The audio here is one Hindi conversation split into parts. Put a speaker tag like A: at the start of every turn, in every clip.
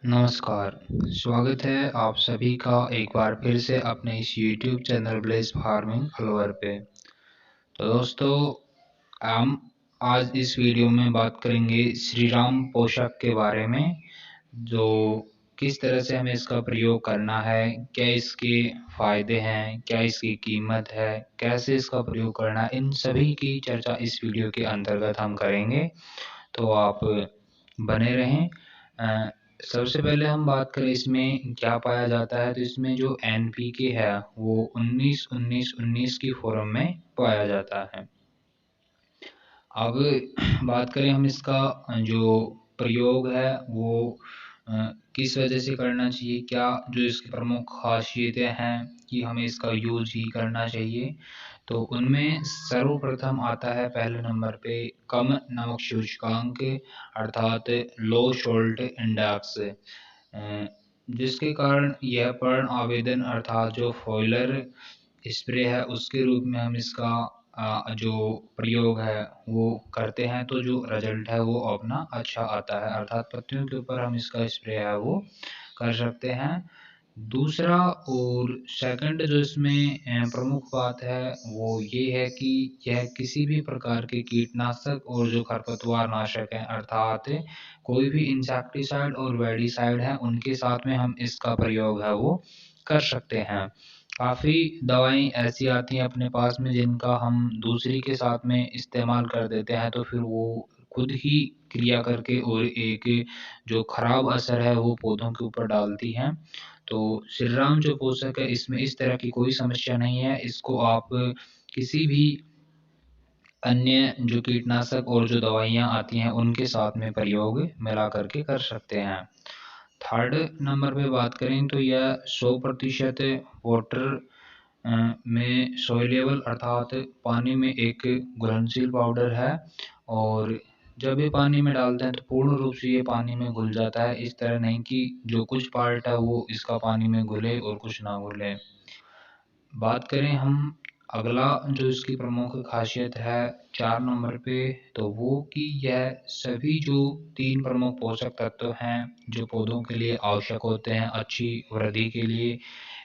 A: नमस्कार, स्वागत है आप सभी का एक बार फिर से अपने इस YouTube channel blaze farming follower पे। तो दोस्तों, हम आज इस वीडियो में बात करेंगे श्री राम पोषक के बारे में, जो किस तरह से हमें इसका प्रयोग करना है, क्या इसके फायदे हैं, क्या इसकी कीमत है, कैसे इसका प्रयोग करना है, इन सभी की चर्चा इस वीडियो के अंतर्गत हम करेंगे। तो आप बने रहें। सबसे पहले हम बात करें इसमें क्या पाया जाता है, तो इसमें जो एनपीके है वो 19-19-19 की फॉर्म में पाया जाता है। अब बात करें हम इसका जो प्रयोग है वो किस वजह से करना चाहिए, क्या जो इसकी प्रमुख खासियतें हैं कि हमें इसका यूज ही करना चाहिए। तो उनमें सर्वप्रथम आता है पहले नंबर पे कम नमक सूचकांक अर्थात लो सोल्ट इंडेक्स, जिसके कारण यह पर्ण आवेदन अर्थात जो फॉयलर स्प्रे है उसके रूप में हम इसका जो प्रयोग है वो करते हैं, तो जो रिजल्ट है वो अपना अच्छा आता है, अर्थात पत्तियों के ऊपर हम इसका स्प्रे है वो कर सकते हैं। दूसरा और सेकंड जो इसमें प्रमुख बात है वो ये है कि यह किसी भी प्रकार के कीटनाशक और जो खरपतवार नाशक है अर्थात कोई भी इंसेक्टिसाइड और वेडिसाइड है उनके साथ में हम इसका प्रयोग है वो कर सकते हैं। काफ़ी दवाएं ऐसी आती हैं अपने पास में जिनका हम दूसरी के साथ में इस्तेमाल कर देते हैं, तो फिर वो खुद ही क्रिया करके और एक जो खराब असर है वो पौधों के ऊपर डालती हैं। तो श्री राम जो पोषक है इसमें इस तरह की कोई समस्या नहीं है, इसको आप किसी भी अन्य जो कीटनाशक और जो दवाइयाँ आती हैं उनके साथ में प्रयोग मिला करके कर सकते हैं। थर्ड नंबर पे बात करें तो यह 100% वाटर में सोल्यूबल अर्थात पानी में एक घुलनशील पाउडर है, और जब ये पानी में डालते हैं तो पूर्ण रूप से ये पानी में घुल जाता है, इस तरह नहीं कि जो कुछ पार्ट है वो इसका पानी में घुले और कुछ ना घुले। बात करें हम अगला जो इसकी प्रमुख खासियत है 4 नंबर पे, तो वो कि यह सभी जो 3 प्रमुख पोषक तत्व हैं जो पौधों के लिए आवश्यक होते हैं अच्छी वृद्धि के लिए,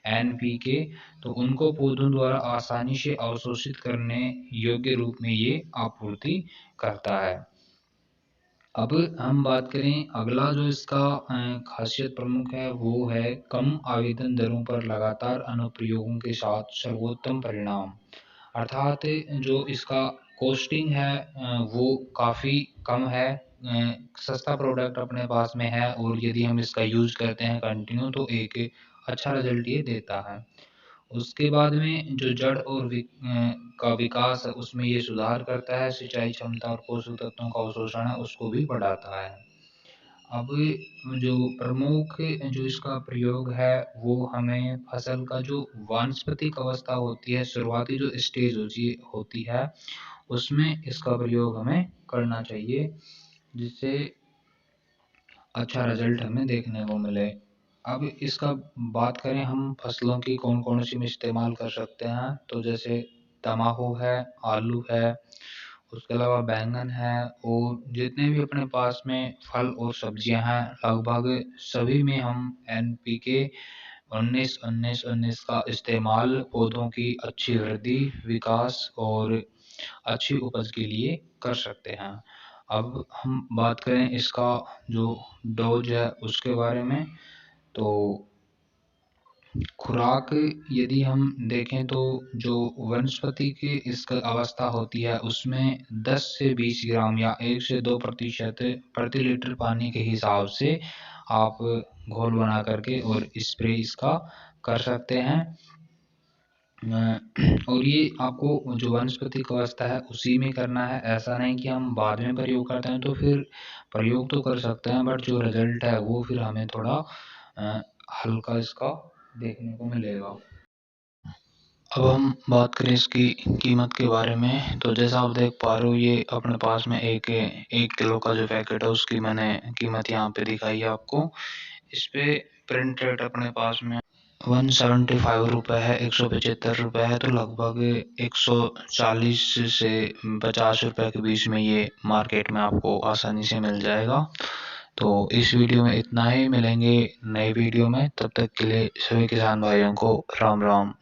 A: एनपीके, तो उनको पौधों द्वारा आसानी से अवशोषित करने योग्य रूप में ये आपूर्ति करता है। अब हम बात करें अगला जो इसका खासियत प्रमुख है वो है कम आवेदन दरों पर लगातार अनुप्रयोगों के साथ सर्वोत्तम परिणाम, अर्थात जो इसका कॉस्टिंग है वो काफ़ी कम है, सस्ता प्रोडक्ट अपने पास में है, और यदि हम इसका यूज़ करते हैं कंटिन्यू तो एक अच्छा रिजल्ट ये देता है। उसके बाद में जो जड़ और का विकास है उसमें ये सुधार करता है, सिंचाई क्षमता और पोषक तत्वों का अवशोषण है उसको भी बढ़ाता है। अब जो प्रमुख जो इसका प्रयोग है वो हमें फसल का जो वानस्पतिक अवस्था होती है, शुरुआती जो स्टेज होती है उसमें इसका प्रयोग हमें करना चाहिए, जिससे अच्छा रिजल्ट हमें देखने को मिले। अब इसका बात करें हम फसलों की कौन कौन सी में इस्तेमाल कर सकते हैं, तो जैसे तम्बाकू है, आलू है, उसके अलावा बैंगन है, और जितने भी अपने पास में फल और सब्जियां हैं लगभग सभी में हम एनपीके 19-19-19 का इस्तेमाल पौधों की अच्छी वृद्धि, विकास और अच्छी उपज के लिए कर सकते हैं। अब हम बात करें इसका जो डोज है उसके बारे में, तो खुराक यदि हम देखें तो जो वनस्पति की इसका अवस्था होती है उसमें 10 से 20 ग्राम या 1 से 2% प्रति लीटर पानी के हिसाब से आप घोल बना करके और स्प्रे इसका कर सकते हैं। और ये आपको जो वानस्पतिक अवस्था है उसी में करना है, ऐसा नहीं कि हम बाद में प्रयोग करते हैं तो फिर प्रयोग तो कर सकते हैं बट जो रिजल्ट है वो फिर हमें थोड़ा हल्का इसका देखने को मिलेगा। अब हम बात करें इसकी कीमत के बारे में, तो जैसा आप देख पा रहे हो ये अपने पास में एक किलो का जो पैकेट है उसकी मैंने कीमत यहाँ पे दिखाई है आपको। इस पे प्रिंट रेट अपने पास में 175 रुपये है, 175 रुपये है, तो लगभग 140 से 50 रुपये के बीच में ये मार्केट में आपको आसानी से मिल जाएगा। तो इस वीडियो में इतना ही, मिलेंगे नई वीडियो में, तब तक के लिए सभी किसान भाइयों को राम राम।